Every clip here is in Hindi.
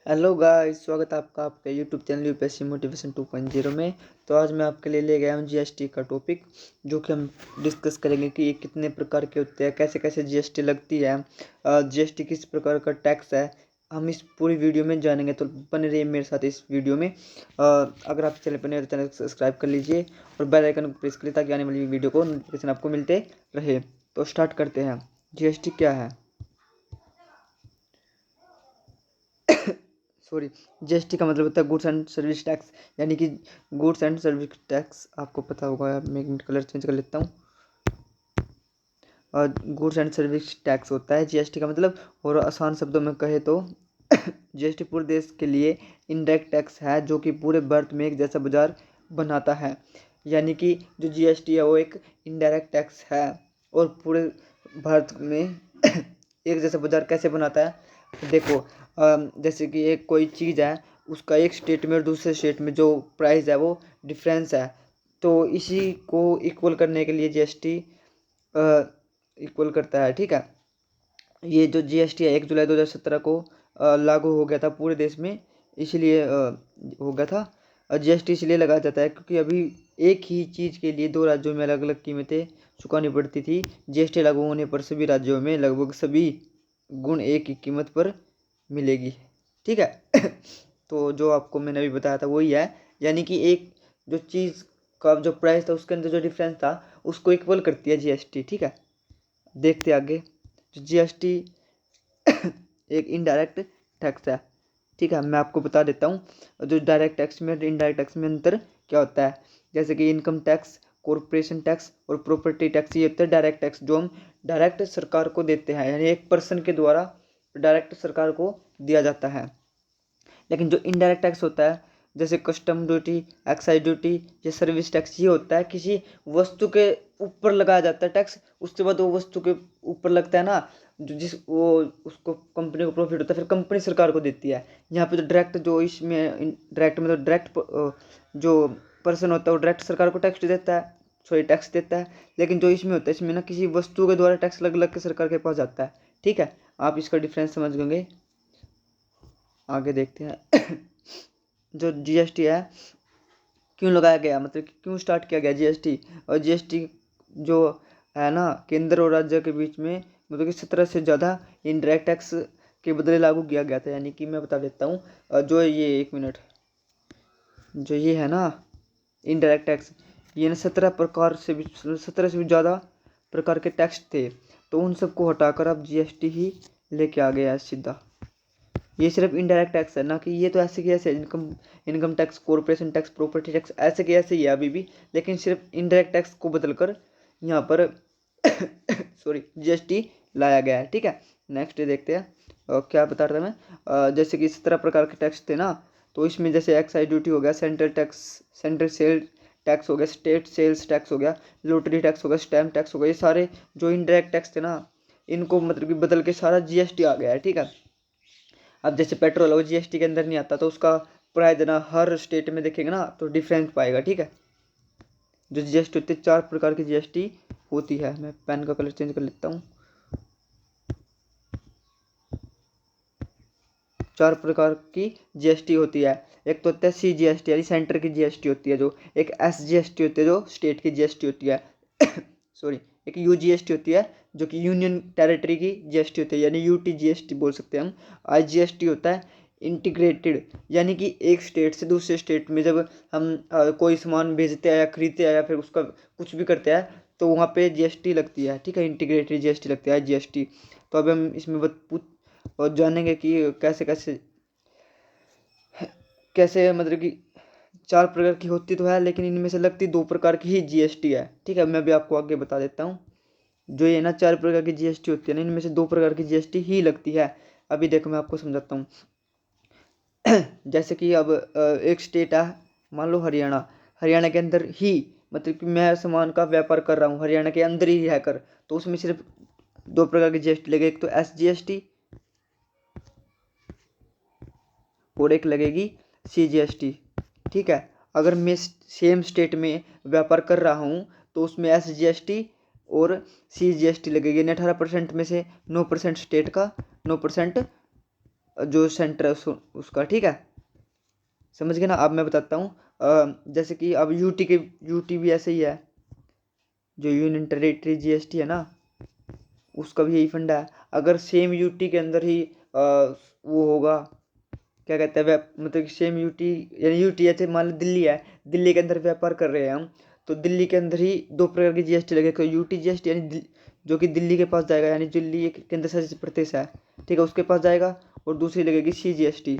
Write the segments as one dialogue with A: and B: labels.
A: हेलो गाइस, स्वागत है आपका आपके यूट्यूब चैनल यूपीएससी मोटिवेशन 2.0 में। तो आज मैं आपके लिए ले गया हूँ जीएसटी का टॉपिक, जो कि हम डिस्कस करेंगे कि ये कितने प्रकार के होते हैं, कैसे कैसे जीएसटी लगती है, जीएसटी किस प्रकार का टैक्स है। हम इस पूरी वीडियो में जानेंगे, तो बने रहिए मेरे साथ इस वीडियो में। अगर आप चैनल पर नए हो तो चैनल को सब्सक्राइब कर लीजिए और बेल आइकन को प्रेस करिए ताकि आने वाली वीडियो को नोटिफिकेशन आपको मिलते रहे। तो स्टार्ट करते हैं। जीएसटी क्या है? सॉरी, जीएसटी का मतलब होता है गुड्स एंड सर्विस टैक्स, यानी कि गुड्स एंड सर्विस टैक्स आपको पता होगा। मैं एक मिनट कलर चेंज कर लेता हूँ। और गुड्स एंड सर्विस टैक्स होता है जीएसटी का मतलब। और आसान शब्दों में कहे तो जीएसटी पूरे देश के लिए इनडायरेक्ट टैक्स है, जो कि पूरे भारत में एक जैसा बाजार बनाता है। यानी कि जो जीएसटी है वो एक इनडायरेक्ट टैक्स है और पूरे भारत में एक जैसा बाजार कैसे बनाता है। देखो, जैसे कि एक कोई चीज़ है, उसका एक स्टेट में और दूसरे स्टेट में जो प्राइस है वो डिफरेंस है। तो इसी को इक्वल करने के लिए जीएसटी इक्वल करता है। ठीक है, ये जो जीएसटी है 1 जुलाई 2017 को लागू हो गया था पूरे देश में। इसलिए हो गया था। जीएसटी इसलिए लगाया जाता है क्योंकि अभी एक ही चीज़ के लिए दो राज्यों में अलग अलग कीमतें चुकानी पड़ती थी। जीएसटी लागू होने पर सभी राज्यों में लगभग सभी गुण एक ही कीमत पर मिलेगी। ठीक है। तो जो आपको मैंने अभी बताया था वही है, यानी कि एक जो चीज़ का जो प्राइस था उसके अंदर जो डिफरेंस था उसको इक्वल करती है जीएसटी। ठीक है, देखते आगे। जो जीएसटी एक इनडायरेक्ट टैक्स है। ठीक है, मैं आपको बता देता हूँ जो डायरेक्ट टैक्स में और इनडायरेक्ट टैक्स में अंतर क्या होता है। जैसे कि इनकम टैक्स, कॉरपोरेशन टैक्स और प्रॉपर्टी टैक्स, ये होता है डायरेक्ट टैक्स जो हम डायरेक्ट सरकार को देते हैं, यानी एक पर्सन के द्वारा डायरेक्ट सरकार को दिया जाता है। लेकिन जो इनडायरेक्ट टैक्स होता है, जैसे कस्टम ड्यूटी, एक्साइज ड्यूटी या सर्विस टैक्स, ये होता है किसी वस्तु के ऊपर लगाया जाता है टैक्स। उसके बाद वो वस्तु के ऊपर लगता है ना, जो जिस वो उसको कंपनी को प्रॉफिट होता है, फिर कंपनी सरकार को देती है। यहाँ पे तो डायरेक्ट जो इसमें डायरेक्ट मतलब डायरेक्ट जो पर्सन होता है वो डायरेक्ट सरकार को टैक्स देता है, सॉरी टैक्स देता है। लेकिन जो इसमें होता है, इसमें ना किसी वस्तु के द्वारा टैक्स लग लग के सरकार के पास जाता है। ठीक है, आप इसका डिफरेंस समझ गए। आगे देखते हैं। जो जीएसटी है क्यों लगाया गया, मतलब कि क्यों स्टार्ट किया गया जीएसटी। और जीएसटी जो है ना, केंद्र और राज्य के बीच में मतलब कि 17 से ज़्यादा इनडायरेक्ट टैक्स के बदले लागू किया गया था। यानी कि मैं बता देता हूँ, जो ये एक मिनट, जो ये है ना इनडायरेक्ट टैक्स, ये ना 17 से भी ज़्यादा प्रकार के टैक्स थे। तो उन सबको हटाकर अब जीएसटी ही लेके आ गया है सीधा। ये सिर्फ इनडायरेक्ट टैक्स है ना, कि ये तो ऐसे की ऐसे income income tax, corporation tax, property tax ऐसे के ऐसे ही है अभी भी। लेकिन सिर्फ इनडायरेक्ट टैक्स को बदलकर यहाँ पर सॉरी जीएसटी लाया गया है। ठीक है, नेक्स्ट देखते हैं। क्या बता रहा था मैं, जैसे कि 17 प्रकार के टैक्स थे ना, तो इसमें जैसे एक्साइज ड्यूटी हो गया, central tax, central sale tax हो गया, स्टेट सेल्स टैक्स हो गया, लॉटरी टैक्स हो गया, स्टैम्प टैक्स हो गया, ये सारे जो इनडायरेक्ट टैक्स थे ना, इनको मतलब कि बदल के सारा जीएसटी आ गया है। ठीक है, अब जैसे पेट्रोल वो जीएसटी के अंदर नहीं आता, तो उसका प्राइस ना हर स्टेट में देखेंगे ना तो डिफरेंस पाएगा। ठीक है, जो जीएसटी होती है 4 प्रकार की जीएसटी होती है। मैं पेन का कलर चेंज कर लेता हूँ। 4 प्रकार की जीएसटी होती है। एक तो होता है सीजीएसटी, यानी सेंटर की जीएसटी होती है जो। एक एसजीएसटी होती है जो स्टेट की जीएसटी होती है। सॉरी, एक यूजीएसटी होती है जो कि यूनियन टेरिटरी की जीएसटी होती है, यानी यूटीजीएसटी बोल सकते हैं हम। आईजीएसटी होता है इंटीग्रेटेड, यानी कि एक स्टेट से दूसरे स्टेट में जब हम कोई सामान भेजते हैं या खरीदते हैं या फिर उसका कुछ भी करते हैं, तो वहाँ पे जीएसटी लगती है। ठीक है, इंटीग्रेटेड जीएसटी लगती है, जीएसटी। तो अब हम इसमें और जानेंगे कि कैसे कैसे कैसे मतलब कि 4 प्रकार की होती तो है, लेकिन इनमें से लगती 2 प्रकार की ही जीएसटी है। ठीक है, मैं भी आपको आगे बता देता हूँ। जो ये ना 4 प्रकार की जीएसटी होती है ना, इनमें से 2 प्रकार की जीएसटी ही लगती है। अभी देखो मैं आपको समझाता हूँ। जैसे कि अब एक स्टेट है, मान लो हरियाणा। हरियाणा के अंदर ही मतलब कि मैं सामान का व्यापार कर रहा हूँ हरियाणा के अंदर ही रहकर, तो उसमें सिर्फ 2 प्रकार की जीएसटी लगेगी। एक तो एसजीएसटी और एक लगेगी सीजीएसटी। ठीक है, अगर मैं सेम स्टेट में व्यापार कर रहा हूँ तो उसमें एसजीएसटी और सीजीएसटी लगेगी, यानी 18% में से 9% स्टेट का, 9% जो सेंटर है उसका, ठीक है, समझ गए ना। अब मैं बताता हूँ, जैसे कि अब यूटी भी ऐसे ही है, जो यूनियन टेरिटरी जीएसटी है ना, उसका भी यही फंडा है। अगर सेम यूटी के अंदर ही वो होगा, क्या कहते हैं, मतलब सेम यूटी, यानी यूटी ऐसे मान लो दिल्ली है, दिल्ली के अंदर व्यापार कर रहे हैं हम, तो दिल्ली के अंदर ही दो प्रकार की जीएसटी लगेगा। यूटी जीएसटी यानी जो कि दिल्ली के पास जाएगा, यानी दिल्ली एक केंद्र शासित प्रदेश है, ठीक है, उसके पास जाएगा। और दूसरी लगेगी C GST,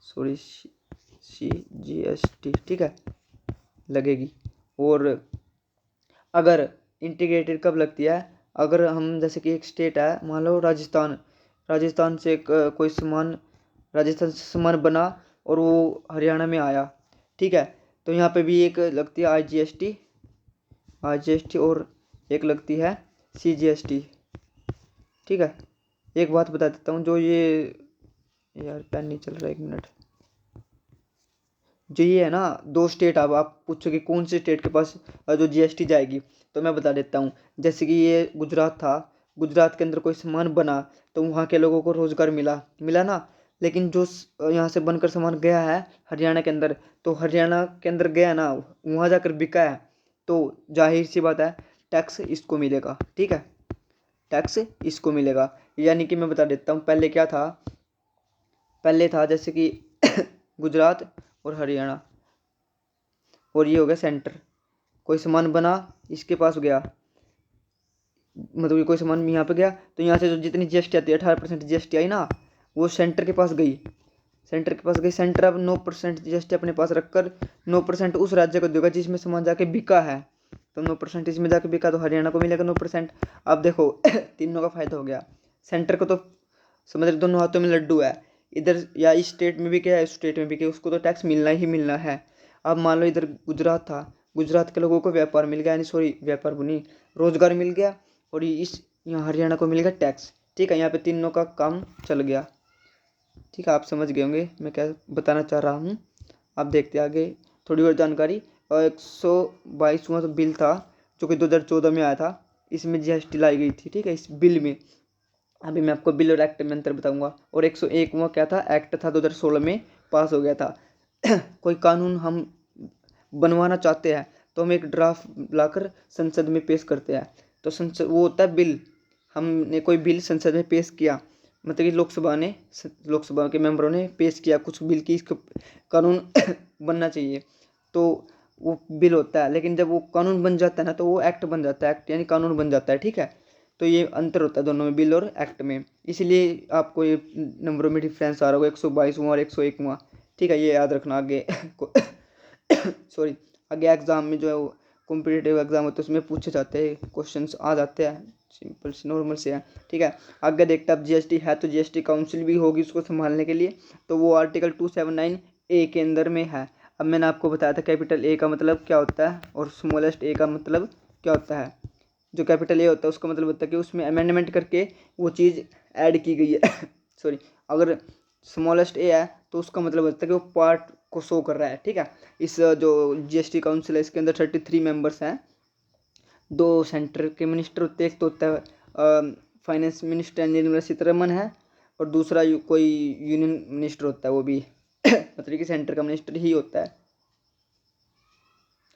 A: sorry C GST, ठीक है, लगेगी। और अगर इंटीग्रेटेड कब लगती है, अगर हम जैसे कि एक स्टेट है, मान लो राजस्थान, राजस्थान से कोई सामान, राजस्थान से सामान बना और वो हरियाणा में आया, ठीक है, तो यहाँ पे भी एक लगती है आई जी एस टी और एक लगती है CGST, ठीक है। एक बात बता देता हूँ, जो ये, यार पेन नहीं चल रहा, 1 मिनट, जो ये है ना दो स्टेट, अब आप पूछोगे कौन से स्टेट के पास जो जीएसटी जाएगी, तो मैं बता देता हूँ। जैसे कि ये गुजरात था, गुजरात के अंदर कोई सामान बना तो वहाँ के लोगों को रोजगार मिला मिला ना। लेकिन जो यहाँ से बनकर सामान गया है हरियाणा के अंदर, तो हरियाणा के अंदर गया ना, वहाँ जाकर बिका है, तो जाहिर सी बात है टैक्स इसको मिलेगा, ठीक है, टैक्स इसको मिलेगा। यानी कि मैं बता देता हूँ, पहले क्या था, पहले था जैसे कि गुजरात और हरियाणा, और ये हो गया सेंटर। कोई सामान बना, इसके पास गया, मतलब कि कोई सामान यहाँ पे गया, तो यहाँ से जो जितनी जीएसटी आती है 18% जीएसटी आई ना, वो सेंटर के पास गई, सेंटर के पास गई। सेंटर अब 9% जीएसटी अपने पास रखकर 9% उस राज्य को देगा जिसमें सामान जाके बिका है, तो 9% इसमें जाके बिका तो हरियाणा को मिलेगा 9%। अब देखो तीनों का फायदा हो गया। सेंटर को तो समझ रहे, दोनों हाथों में लड्डू है, इधर या इस स्टेट में भी क्या है, इस स्टेट में भी क्या, उसको तो टैक्स मिलना ही मिलना है। अब मान लो इधर गुजरात था, गुजरात के लोगों को व्यापार मिल गया, यानी सॉरी व्यापार बनी, रोजगार मिल गया, और इस यहाँ हरियाणा को मिलेगा टैक्स, ठीक है, यहाँ पे तीनों का काम चल गया, ठीक है, आप समझ गए होंगे मैं क्या बताना चाह रहा हूँ। आप देखते आगे थोड़ी और जानकारी। और 122वां तो बिल था जो कि 2014 में आया था, इसमें जीएसटी लाई गई थी, ठीक है, इस बिल में। अभी मैं आपको बिल और एक्ट में अंतर बताऊंगा। और 101वां क्या था, एक्ट था, 2016 में पास हो गया था। कोई कानून हम बनवाना चाहते हैं तो हम एक ड्राफ्ट लाकर संसद में पेश करते हैं, तो संसद वो होता है बिल। हमने कोई बिल संसद में पेश किया, मतलब कि लोकसभा के मेंबरों ने पेश किया कुछ बिल की इसको कानून बनना चाहिए, तो वो बिल होता है। लेकिन जब वो कानून बन जाता है ना, तो वो एक्ट बन जाता है, एक्ट यानी कानून बन जाता है, ठीक है। तो ये अंतर होता है दोनों में, बिल और एक्ट में, इसलिए आपको ये नंबरों में डिफरेंस आ रहा होगा, 122वां और 101वां, ठीक है, ये याद रखना आगे सॉरी, आगे एग्जाम में जो है वो कॉम्पिटिटिव एग्जाम होता है उसमें पूछे जाते हैं, क्वेश्चंस आ जाते हैं, सिंपल से नॉर्मल से है, ठीक है। आगे देखते हैं, अब जीएसटी है तो जीएसटी काउंसिल भी होगी उसको संभालने के लिए, तो वो आर्टिकल 279A के अंदर में है। अब मैंने आपको बताया था कैपिटल ए का मतलब क्या होता है और स्मॉलेस्ट ए का मतलब क्या होता है। जो कैपिटल ए होता है उसका मतलब होता है कि उसमें अमेंडमेंट करके वो चीज़ ऐड की गई है सॉरी, अगर स्मॉलेस्ट ए है तो उसका मतलब होता है कि वो पार्ट को शो कर रहा है, ठीक है। इस जो जीएसटी काउंसिल है इसके अंदर 33 मेंबर्स हैं, 2 सेंटर के मिनिस्टर होते हैं, एक तो होता है फाइनेंस मिनिस्टर निर्मला सीतारमन है, और दूसरा कोई यूनियन मिनिस्टर होता है वो भी मतलब कि सेंटर का मिनिस्टर ही होता है।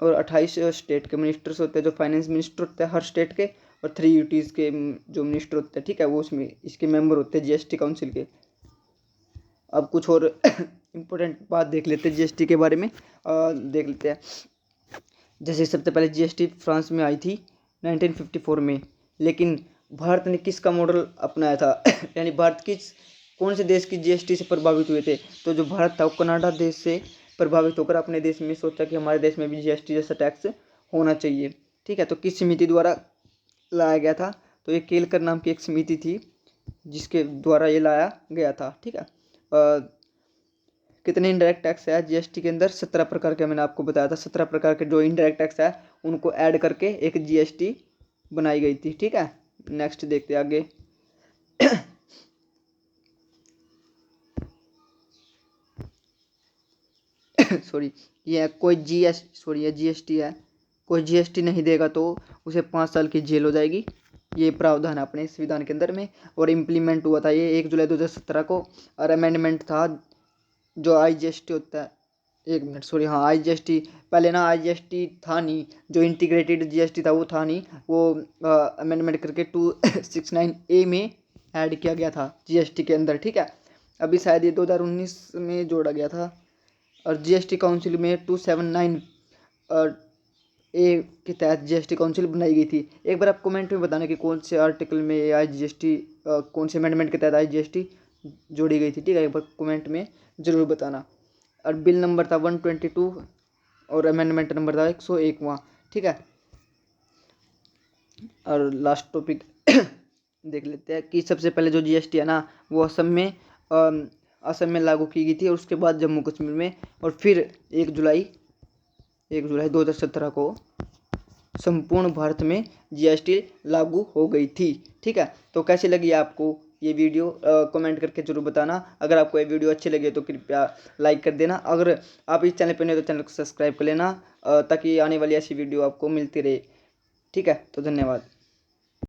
A: और 28 स्टेट के मिनिस्टर्स होते हैं, जो फाइनेंस मिनिस्टर होता है हर स्टेट के, और 3 यूटीज़ के जो मिनिस्टर होते हैं, ठीक है, वो उसमें इसके मेंबर होते हैं जीएसटी काउंसिल के। अब कुछ और इम्पोर्टेंट बात देख लेते हैं जीएसटी के बारे में, देख लेते हैं। जैसे सबसे पहले जीएसटी फ्रांस में आई थी 1954 में, लेकिन भारत ने किसका मॉडल अपनाया था यानी भारत किस कौन से देश की जीएसटी से प्रभावित हुए थे, तो जो भारत था वो कनाडा देश से प्रभावित होकर अपने देश में सोचा कि हमारे देश में भी जीएसटी जैसा टैक्स होना चाहिए, ठीक है। तो किस समिति द्वारा लाया गया था, तो ये केलकर नाम की एक समिति थी जिसके द्वारा ये लाया गया था, ठीक है। कितने इंडायरेक्ट टैक्स है जीएसटी के अंदर, 17 प्रकार के, मैंने आपको बताया था 17 प्रकार के जो इंडायरेक्ट टैक्स है उनको ऐड करके एक जीएसटी बनाई गई थी, ठीक है। नेक्स्ट देखते हैं आगे सॉरी, ये जीएसटी है, कोई जीएसटी नहीं देगा तो उसे 5 साल की जेल हो जाएगी, ये प्रावधान है अपने संविधान के अंदर में, और इम्प्लीमेंट हुआ था ये 1 जुलाई 2017 को। और अमेंडमेंट था जो IGST होता है, 1 मिनट सॉरी, हाँ IGST, पहले ना IGST था नहीं, जो इंटीग्रेटेड GST था वो था नहीं, वो अमेंडमेंट करके 269A में ऐड किया गया था GST के अंदर, ठीक है। अभी शायद ये 2019 में जोड़ा गया था। और GST काउंसिल में 279 ए के तहत GST काउंसिल बनाई गई थी। एक बार आप कमेंट में बताना कि कौन से आर्टिकल में GST, कौन से अमेंडमेंट के तहत GST जोड़ी गई थी, ठीक है, एक बार कमेंट में ज़रूर बताना। और बिल नंबर था 122 और अमेंडमेंट नंबर था 101वां, ठीक है। और लास्ट टॉपिक देख लेते हैं कि सबसे पहले जो GST है ना वो असम में लागू की गई थी, और उसके बाद जम्मू कश्मीर में, और फिर 1 जुलाई 2017 को संपूर्ण भारत में GST लागू हो गई थी, ठीक है। तो कैसी लगी आपको ये वीडियो, कमेंट करके जरूर बताना। अगर आपको ये वीडियो अच्छी लगे तो कृपया लाइक कर देना। अगर आप इस चैनल पर नहीं तो चैनल को सब्सक्राइब कर लेना, ताकि आने वाली ऐसी वीडियो आपको मिलती रहे, ठीक है। तो धन्यवाद।